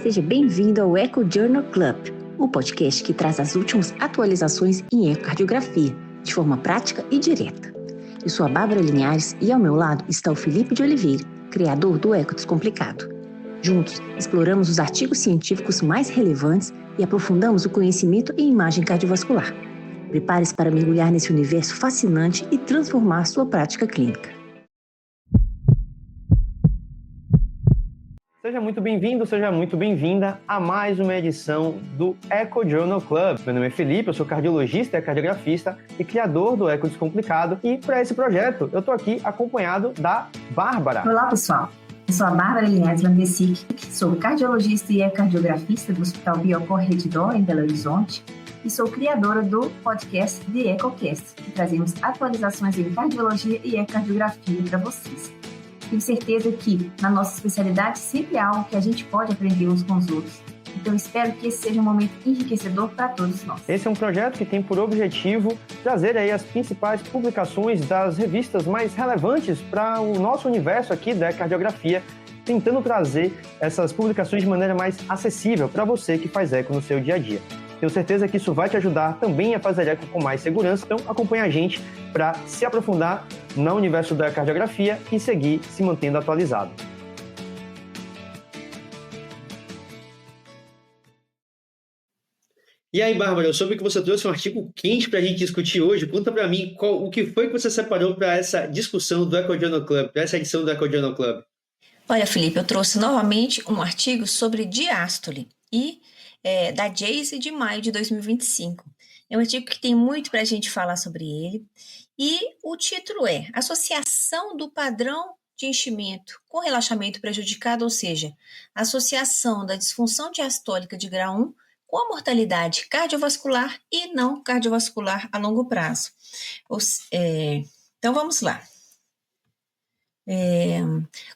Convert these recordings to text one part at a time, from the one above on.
Seja bem-vindo ao Echo Journal Club, o podcast que traz as últimas atualizações em ecocardiografia, de forma prática e direta. Eu sou a Bárbara Linhares e ao meu lado está o Felipe de Oliveira, criador do Eco Descomplicado. Juntos, exploramos os artigos científicos mais relevantes e aprofundamos o conhecimento em imagem cardiovascular. Prepare-se para mergulhar nesse universo fascinante e transformar sua prática clínica. Seja muito bem-vindo, seja muito bem-vinda a mais uma edição do Echo Journal Club. Meu nome é Felipe, eu sou cardiologista e cardiografista e criador do Eco Descomplicado. E para esse projeto, eu estou aqui acompanhado da Bárbara. Olá, pessoal. Eu sou a Bárbara Linhares Landesic, sou cardiologista e cardiografista do Hospital Biocor Redditor, em Belo Horizonte, e sou criadora do podcast The EcoCast, que trazemos atualizações em cardiologia e ecocardiografia para vocês. Tenho certeza que, na nossa especialidade, sempre há algo que a gente pode aprender uns com os outros. Então, espero que esse seja um momento enriquecedor para todos nós. Esse é um projeto que tem por objetivo trazer aí as principais publicações das revistas mais relevantes para o nosso universo aqui da cardiografia, tentando trazer essas publicações de maneira mais acessível para você que faz eco no seu dia a dia. Tenho certeza que isso vai te ajudar também a fazer eco com mais segurança, então acompanha a gente para se aprofundar no universo da cardiografia e seguir se mantendo atualizado. E aí, Bárbara, eu soube que você trouxe um artigo quente para a gente discutir hoje. Conta para mim o que foi que você separou para essa discussão do Echo Journal Club, para essa edição do Echo Journal Club. Olha, Felipe, eu trouxe novamente um artigo sobre diástole da JACE de maio de 2025. É um artigo que tem muito para a gente falar sobre ele. E o título é Associação do padrão de enchimento com relaxamento prejudicado, ou seja, associação da disfunção diastólica de grau 1 com a mortalidade cardiovascular e não cardiovascular a longo prazo. Então, vamos lá.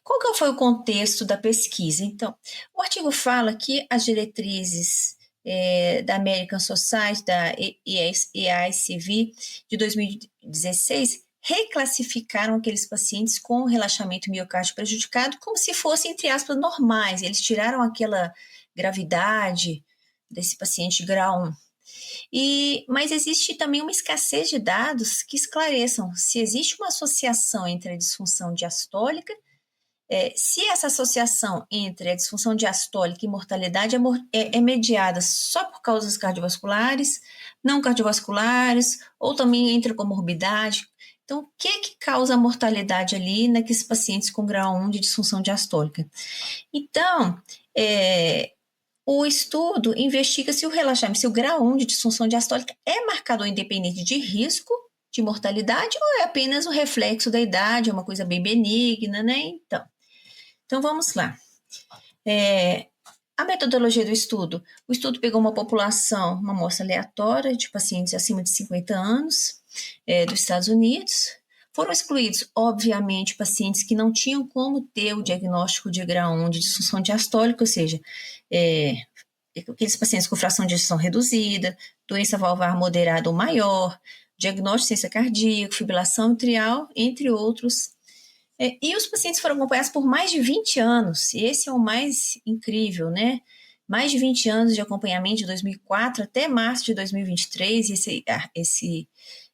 Qual que foi o contexto da pesquisa? Então, o artigo fala que as diretrizes da American Society, da EICV, de 2016, reclassificaram aqueles pacientes com relaxamento miocárdio prejudicado como se fossem, entre aspas, normais. Eles tiraram aquela gravidade desse paciente de grau 1. Mas existe também uma escassez de dados que esclareçam se existe uma associação entre a disfunção diastólica, se essa associação entre a disfunção diastólica e mortalidade é mediada só por causas cardiovasculares, não cardiovasculares, ou também entre comorbidade. Então, o que causa a mortalidade ali naqueles pacientes com grau 1 de disfunção diastólica? Então, o estudo investiga se o relaxamento, se o grau 1 de disfunção diastólica é marcador independente de risco de mortalidade ou é apenas um reflexo da idade, é uma coisa bem benigna, né? Então vamos lá. A metodologia do estudo. O estudo pegou uma amostra aleatória de pacientes acima de 50 anos dos Estados Unidos. Foram excluídos, obviamente, pacientes que não tinham como ter o diagnóstico de grau 1 de disfunção diastólica, ou seja, aqueles pacientes com fração de ejeção reduzida, doença valvar moderada ou maior, diagnóstico de ciência cardíaca, fibrilação atrial, entre outros. E os pacientes foram acompanhados por mais de 20 anos, e esse é o mais incrível, né? Mais de 20 anos de acompanhamento, de 2004 até março de 2023, esse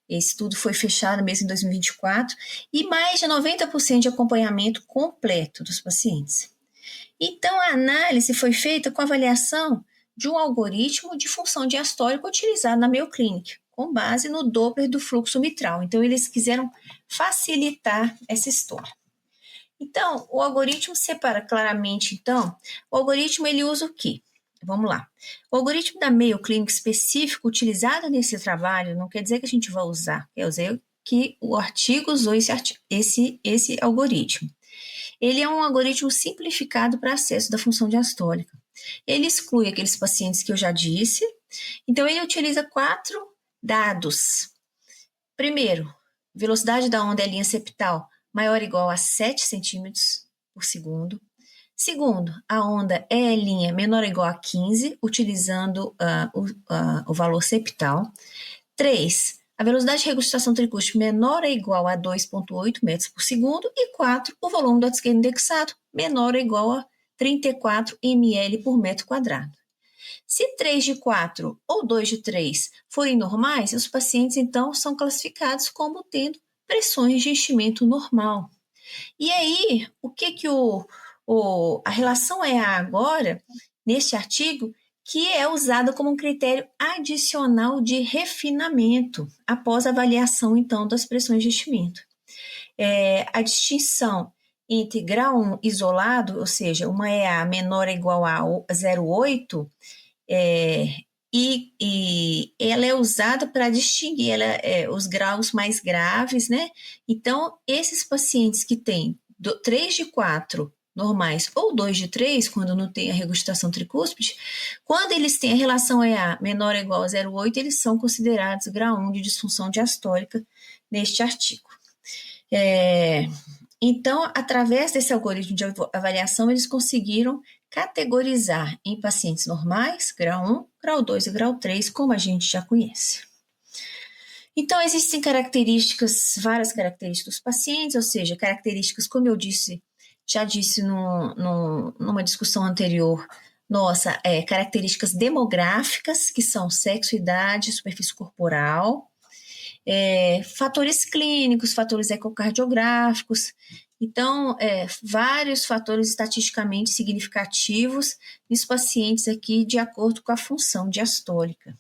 estudo foi fechado mesmo em 2024, e mais de 90% de acompanhamento completo dos pacientes. Então, a análise foi feita com avaliação de um algoritmo de função diastólica utilizado na Mayo Clinic, com base no Doppler do fluxo mitral. Então, eles quiseram facilitar essa história. Então, o algoritmo separa claramente, o algoritmo ele usa o quê? Vamos lá. O algoritmo da Mayo Clinic específico utilizado nesse trabalho não quer dizer que a gente vai usar, quer dizer que o artigo usou esse algoritmo. Ele é um algoritmo simplificado para acesso da função diastólica. Ele exclui aqueles pacientes que eu já disse, então ele utiliza 4 dados. Primeiro, velocidade da onda é linha septal maior ou igual a 7 centímetros por segundo. Segundo, a onda é menor ou igual a 15, utilizando o valor septal. 3, a velocidade de regurgitação tricúspide menor ou igual a 2,8 metros por segundo, e 4, o volume do lado esquerdo indexado menor ou igual a 34 ml por metro quadrado. Se 3 de 4 ou 2 de 3 forem normais, os pacientes, então, são classificados como tendo pressões de enchimento normal. E aí, o que a relação EA agora, neste artigo, que é usada como um critério adicional de refinamento, após a avaliação, então, das pressões de enchimento. A distinção entre grau 1 isolado, ou seja, uma EA menor ou igual a 0,8, e ela é usada para distinguir os graus mais graves, né? Então, esses pacientes que têm 3 de 4 normais ou 2 de 3, quando não tem a regurgitação tricúspide, quando eles têm a relação EA menor ou igual a 0,8, eles são considerados grau 1 de disfunção diastólica neste artigo. Então, através desse algoritmo de avaliação, eles conseguiram categorizar em pacientes normais, grau 1, grau 2 e grau 3, como a gente já conhece. Então, existem várias características dos pacientes, ou seja, características, como eu já disse numa discussão anterior, características demográficas, que são sexo, idade, superfície corporal, fatores clínicos, fatores ecocardiográficos. Então, vários fatores estatisticamente significativos nos pacientes aqui de acordo com a função diastólica.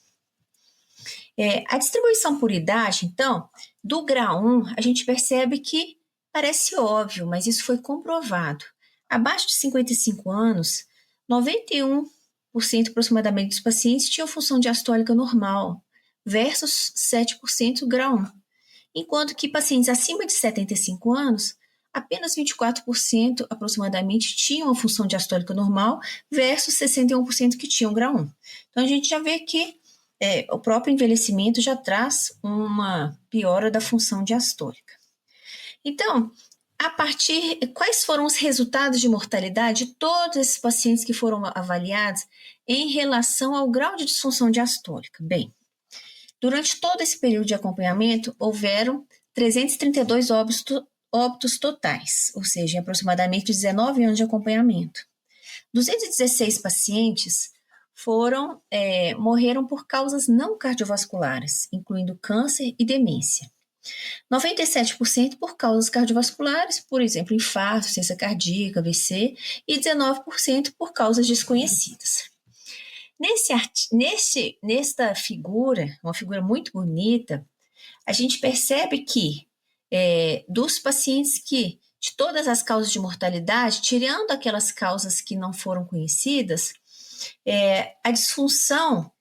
A distribuição por idade, então, do grau 1, a gente percebe que parece óbvio, mas isso foi comprovado. Abaixo de 55 anos, 91% aproximadamente dos pacientes tinham função diastólica normal, versus 7% grau 1. Enquanto que pacientes acima de 75 anos, apenas 24% aproximadamente tinham a função diastólica normal, versus 61% que tinham grau 1. Então, a gente já vê que o próprio envelhecimento já traz uma piora da função diastólica. Então, quais foram os resultados de mortalidade de todos esses pacientes que foram avaliados em relação ao grau de disfunção diastólica? Bem, durante todo esse período de acompanhamento, houveram 332 óbitos totais, ou seja, aproximadamente 19 anos de acompanhamento. 216 pacientes morreram por causas não cardiovasculares, incluindo câncer e demência. 97% por causas cardiovasculares, por exemplo, infarto, insuficiência cardíaca, AVC, e 19% por causas desconhecidas. Nesta figura, uma figura muito bonita, a gente percebe que dos pacientes de todas as causas de mortalidade, tirando aquelas causas que não foram conhecidas, a disfunção,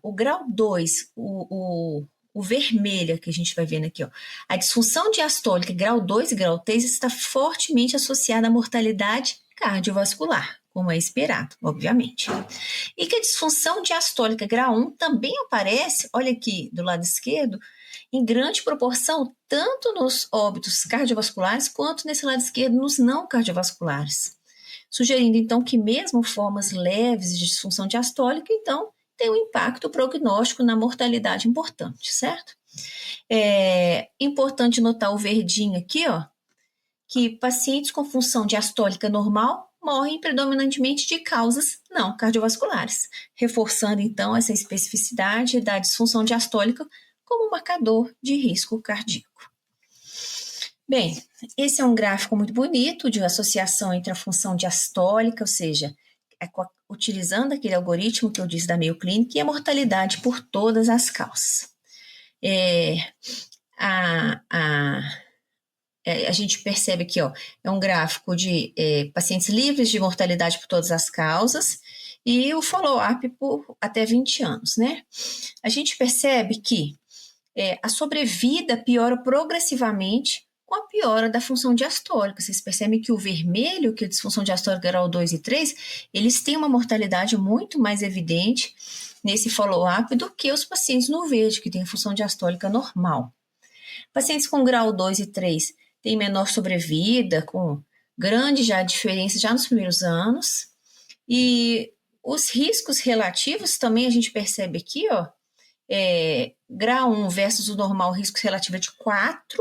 o grau 2, o vermelho que a gente vai vendo aqui, a disfunção diastólica grau 2 e grau 3 está fortemente associada à mortalidade cardiovascular, como é esperado, obviamente. E que a disfunção diastólica grau 1 também aparece, olha aqui do lado esquerdo, em grande proporção, tanto nos óbitos cardiovasculares, quanto nesse lado esquerdo, nos não cardiovasculares. Sugerindo, então, que mesmo formas leves de disfunção diastólica, então, tem um impacto prognóstico na mortalidade importante, certo? Importante notar o verdinho aqui, que pacientes com função diastólica normal morrem predominantemente de causas não cardiovasculares, reforçando, então, essa especificidade da disfunção diastólica como marcador de risco cardíaco. Bem, esse é um gráfico muito bonito de associação entre a função diastólica, ou seja, utilizando aquele algoritmo que eu disse da Mayo Clinic, e a mortalidade por todas as causas. A gente percebe aqui, é um gráfico de pacientes livres de mortalidade por todas as causas e o follow-up por até 20 anos, né? A gente percebe que a sobrevida piora progressivamente com a piora da função diastólica. Vocês percebem que o vermelho, que é a disfunção diastólica grau 2 e 3, eles têm uma mortalidade muito mais evidente nesse follow-up do que os pacientes no verde, que têm função diastólica normal. Pacientes com grau 2 e 3 têm menor sobrevida, com grande diferença já nos primeiros anos. E os riscos relativos também a gente percebe aqui, grau 1 versus o normal, risco relativo é de 4,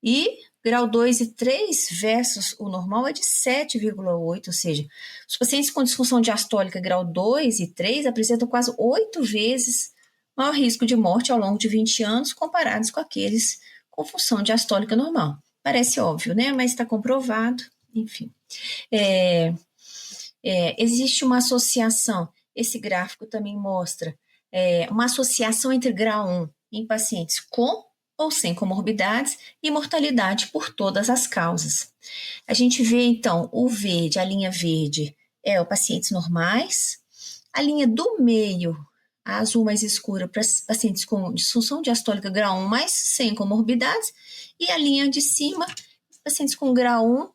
e grau 2 e 3 versus o normal é de 7,8, ou seja, os pacientes com disfunção diastólica grau 2 e 3 apresentam quase 8 vezes maior risco de morte ao longo de 20 anos comparados com aqueles com função diastólica normal. Parece óbvio, né? Mas está comprovado, enfim. Existe uma associação, esse gráfico também mostra uma associação entre grau 1 em pacientes com ou sem comorbidades e mortalidade por todas as causas. A gente vê, então, o verde, a linha verde é os pacientes normais, a linha do meio, a azul mais escura, para pacientes com disfunção diastólica grau 1, mas sem comorbidades, e a linha de cima, pacientes com grau 1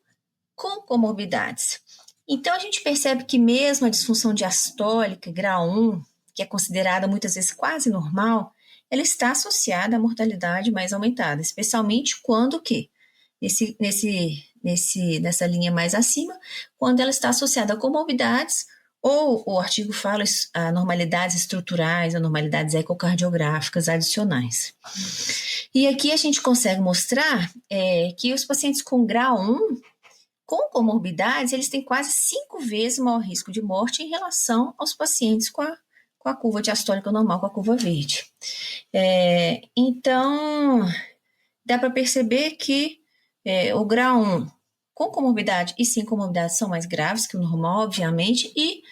com comorbidades. Então, a gente percebe que mesmo a disfunção diastólica grau 1, que é considerada muitas vezes quase normal, ela está associada à mortalidade mais aumentada, especialmente quando nessa linha mais acima, quando ela está associada a comorbidades, ou o artigo fala a anormalidades estruturais, anormalidades ecocardiográficas adicionais. E aqui a gente consegue mostrar que os pacientes com grau 1, com comorbidades, eles têm quase 5 vezes maior risco de morte em relação aos pacientes com a curva diastólica normal, com a curva verde. Então, dá para perceber que o grau 1 com comorbidade e sem comorbidade são mais graves que o normal, obviamente, e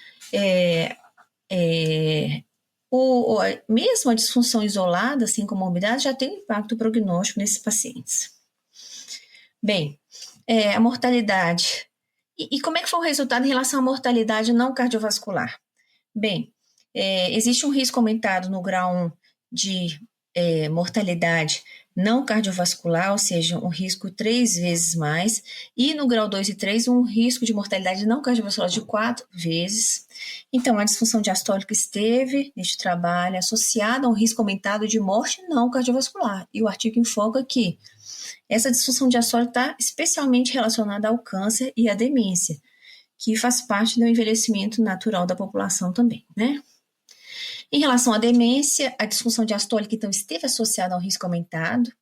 mesmo a disfunção isolada, sem comorbidade, já tem um impacto prognóstico nesses pacientes. Bem, a mortalidade. E como é que foi o resultado em relação à mortalidade não cardiovascular? Bem, existe um risco aumentado no grau 1 de mortalidade não cardiovascular, ou seja, um risco 3 vezes mais, e no grau 2 e 3, um risco de mortalidade não cardiovascular de 4 vezes. Então, a disfunção diastólica esteve neste trabalho associada a um risco aumentado de morte não cardiovascular, e o artigo enfoca que essa disfunção diastólica está especialmente relacionada ao câncer e à demência, que faz parte do envelhecimento natural da população também, né? Em relação à demência, a disfunção diastólica, então, esteve associada a um risco aumentado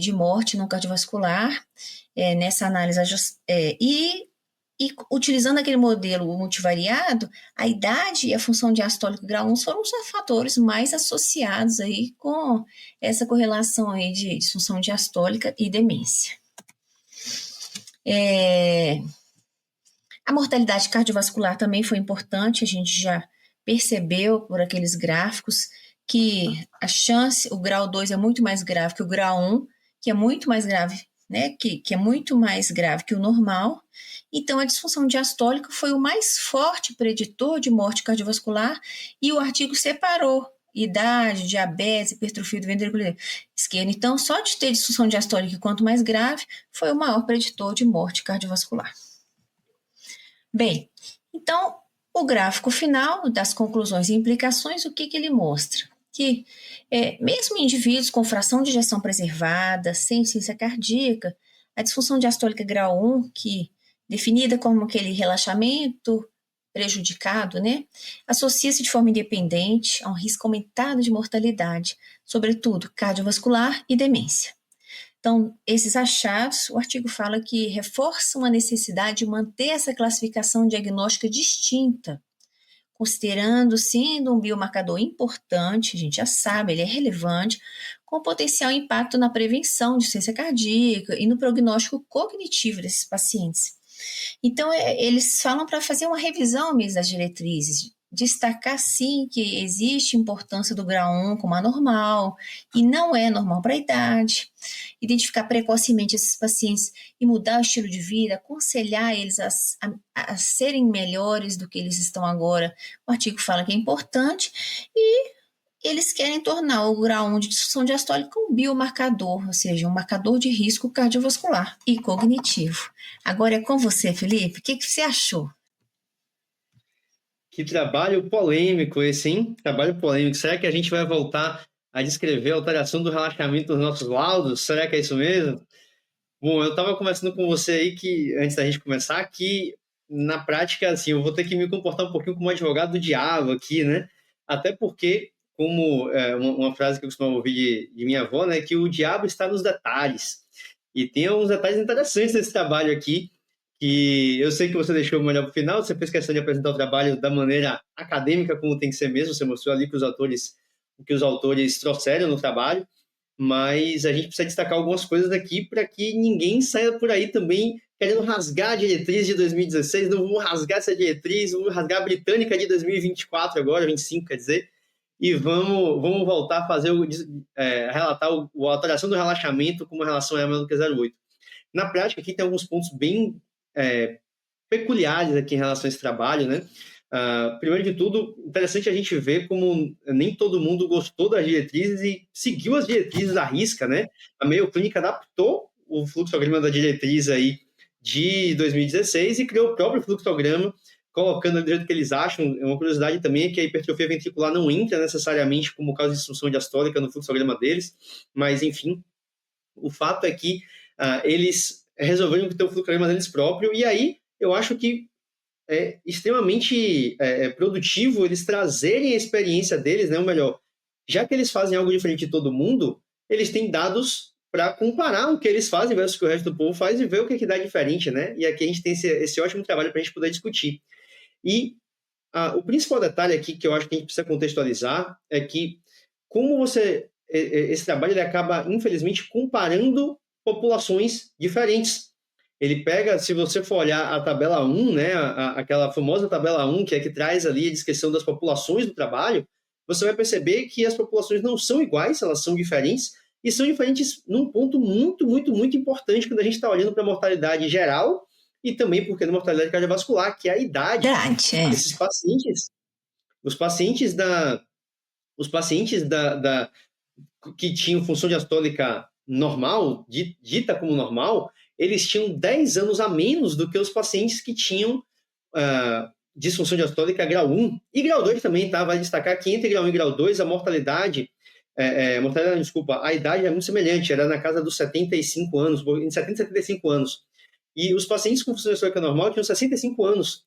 de morte não cardiovascular, nessa análise, e utilizando aquele modelo multivariado, a idade e a função diastólica grau 1 foram os fatores mais associados aí com essa correlação aí de disfunção diastólica e demência. A mortalidade cardiovascular também foi importante, a gente já percebeu por aqueles gráficos que o grau 2 é muito mais grave que o grau 1, que é muito mais grave, né, que é muito mais grave que o normal. Então, a disfunção diastólica foi o mais forte preditor de morte cardiovascular, e o artigo separou idade, diabetes, hipertrofia do ventrículo esquerdo. Então, só de ter disfunção diastólica, quanto mais grave, foi o maior preditor de morte cardiovascular. Bem, então, o gráfico final das conclusões e implicações, o que ele mostra? Que mesmo em indivíduos com fração de ejeção preservada, sem insuficiência cardíaca, a disfunção diastólica grau 1, que definida como aquele relaxamento prejudicado, né, associa-se de forma independente a um risco aumentado de mortalidade, sobretudo cardiovascular e demência. Então, esses achados, o artigo fala que reforçam a necessidade de manter essa classificação diagnóstica distinta, considerando sendo um biomarcador importante, a gente já sabe, ele é relevante, com potencial impacto na prevenção de insuficiência cardíaca e no prognóstico cognitivo desses pacientes. Então, eles falam para fazer uma revisão mesmo das diretrizes, destacar sim que existe importância do grau 1 como anormal e não é normal para a idade, identificar precocemente esses pacientes e mudar o estilo de vida, aconselhar eles a serem melhores do que eles estão agora. O artigo fala que é importante, e eles querem tornar o grau 1 de disfunção diastólica um biomarcador, ou seja, um marcador de risco cardiovascular e cognitivo. Agora é com você, Felipe. O que você achou? Que trabalho polêmico esse, hein? Trabalho polêmico. Será que a gente vai voltar a descrever a alteração do relaxamento dos nossos laudos? Será que é isso mesmo? Bom, eu estava conversando com você aí que, antes da gente começar, que na prática, assim, eu vou ter que me comportar um pouquinho como um advogado do diabo aqui, né? Até porque, como uma frase que eu costumo ouvir de minha avó, né, que o diabo está nos detalhes. E tem alguns detalhes interessantes desse trabalho aqui, que eu sei que você deixou o melhor para o final, você fez questão de apresentar o trabalho da maneira acadêmica, como tem que ser mesmo, você mostrou ali o que os autores trouxeram no trabalho, mas a gente precisa destacar algumas coisas aqui para que ninguém saia por aí também querendo rasgar a diretriz de 2016, não vamos rasgar essa diretriz, vamos rasgar a britânica de 2024 agora, 25 quer dizer, e vamos voltar a fazer relatar a alteração do relaxamento com uma relação a menor do que 0,8. Na prática, aqui tem alguns pontos bem peculiares aqui em relação a esse trabalho, né? Primeiro de tudo, interessante a gente ver como nem todo mundo gostou das diretrizes e seguiu as diretrizes à risca, né? A Mayo Clinic adaptou o fluxograma da diretriz aí de 2016 e criou o próprio fluxograma, colocando do jeito que eles acham. Uma curiosidade também é que a hipertrofia ventricular não entra necessariamente como causa de disfunção diastólica no fluxograma deles, mas, enfim, o fato é que eles resolveram ter o fluxograma deles próprio, e aí eu acho que é extremamente produtivo eles trazerem a experiência deles, né? Ou melhor, já que eles fazem algo diferente de todo mundo, eles têm dados para comparar o que eles fazem versus o que o resto do povo faz e ver o que dá diferente, né? E aqui a gente tem esse ótimo trabalho para a gente poder discutir. E o principal detalhe aqui que eu acho que a gente precisa contextualizar é que como esse trabalho ele acaba, infelizmente, comparando populações diferentes. Ele pega, se você for olhar a tabela 1, né, aquela famosa tabela 1, que traz ali a descrição das populações do trabalho, você vai perceber que as populações não são iguais, elas são diferentes, e são diferentes num ponto muito, muito, muito importante quando a gente está olhando para a mortalidade geral e também porque na mortalidade cardiovascular, que é a idade. Esses pacientes, os pacientes que tinham função diastólica normal, dita como normal, eles tinham 10 anos a menos do que os pacientes que tinham disfunção diastólica grau 1 e grau 2 também, tá? Vale destacar que entre grau 1 e grau 2 a a idade é muito semelhante, era na casa dos 75 anos, em 70 e 75 anos. E os pacientes com função diastólica normal tinham 65 anos.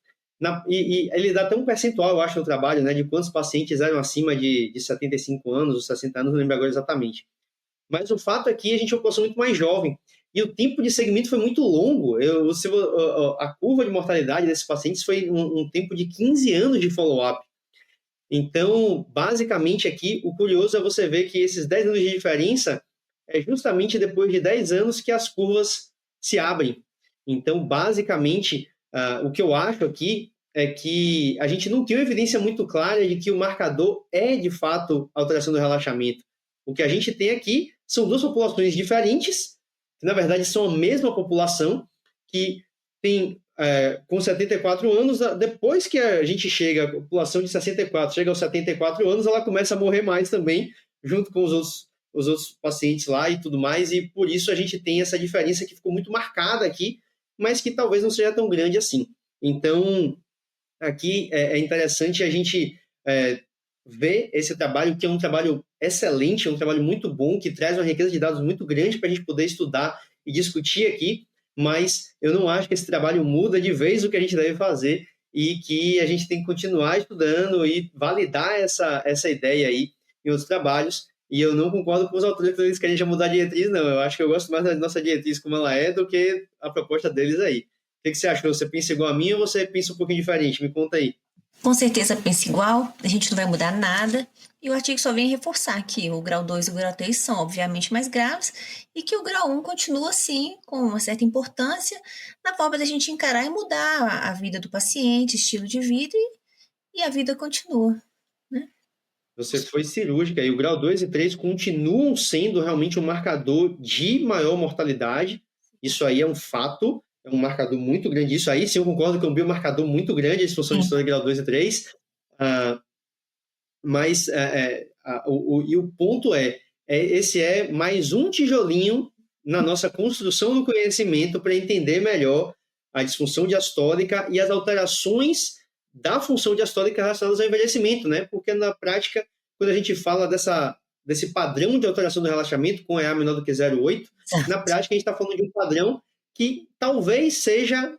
E ele dá até um percentual, eu acho, no trabalho, né, de quantos pacientes eram acima de 75 anos ou 60 anos, não lembro agora exatamente. Mas o fato é que a gente é uma população muito mais jovem e o tempo de segmento foi muito longo. A curva de mortalidade desses pacientes foi um tempo de 15 anos de follow-up. Então, basicamente aqui, o curioso é você ver que esses 10 anos de diferença é justamente depois de 10 anos que as curvas se abrem. Então, basicamente, o que eu acho aqui é que a gente não tem uma evidência muito clara de que o marcador é, de fato, alteração do relaxamento. O que a gente tem aqui são duas populações diferentes, que, na verdade, são a mesma população, que tem, com 74 anos, depois que a gente chega, a população de 64 chega aos 74 anos, ela começa a morrer mais também, junto com os outros pacientes lá e tudo mais, e por isso a gente tem essa diferença que ficou muito marcada aqui, mas que talvez não seja tão grande assim. Então, aqui é interessante a gente ver esse trabalho, que é um trabalho excelente, é um trabalho muito bom, que traz uma riqueza de dados muito grande para a gente poder estudar e discutir aqui, mas eu não acho que esse trabalho muda de vez o que a gente deve fazer e que a gente tem que continuar estudando e validar essa ideia aí em outros trabalhos. E eu não concordo com os autores que eles querem já mudar a diretriz, não. Eu acho que eu gosto mais da nossa diretriz como ela é do que a proposta deles aí. O que você acha? Você pensa igual a mim ou você pensa um pouquinho diferente? Me conta aí. Com certeza pensa igual, a gente não vai mudar nada. E o artigo só vem reforçar que o grau 2 e o grau 3 são obviamente mais graves e que o grau 1 continua, sim, com uma certa importância na forma da gente encarar e mudar a vida do paciente, estilo de vida, e a vida continua, né? Você foi cirúrgica e o grau 2 e 3 continuam sendo realmente um marcador de maior mortalidade. Isso aí é um fato, é um marcador muito grande. Isso aí, sim, eu concordo que é um biomarcador muito grande, a disfunção de história grau 2 e 3. Mas o ponto esse é mais um tijolinho na nossa construção do conhecimento para entender melhor a disfunção diastólica e as alterações da função diastólica relacionadas ao envelhecimento, né? Porque na prática, quando a gente fala desse padrão de alteração do relaxamento com EA menor do que 0,8, na prática a gente está falando de um padrão que talvez seja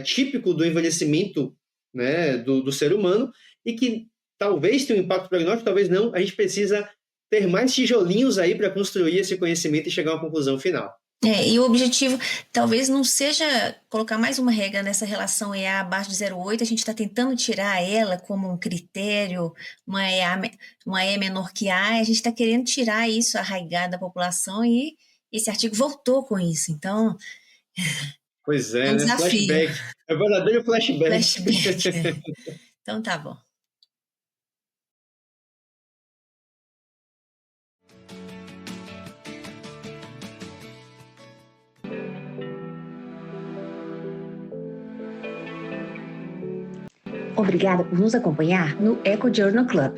típico do envelhecimento, né, do ser humano, e que talvez tenha um impacto prognóstico, talvez não, a gente precisa ter mais tijolinhos aí para construir esse conhecimento e chegar a uma conclusão final. E o objetivo talvez não seja colocar mais uma regra nessa relação EA abaixo de 0,8, a gente está tentando tirar ela como um critério, uma E menor que A, a gente está querendo tirar isso arraigado da população e esse artigo voltou com isso, então... Pois é, um né? desafio. Flashback. É verdadeiro flashback. Então tá bom. Obrigada por nos acompanhar no Eco Journal Club.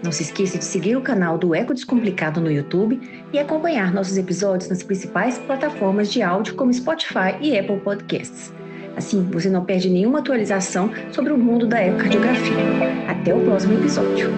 Não se esqueça de seguir o canal do Eco Descomplicado no YouTube e acompanhar nossos episódios nas principais plataformas de áudio como Spotify e Apple Podcasts. Assim, você não perde nenhuma atualização sobre o mundo da ecocardiografia. Até o próximo episódio.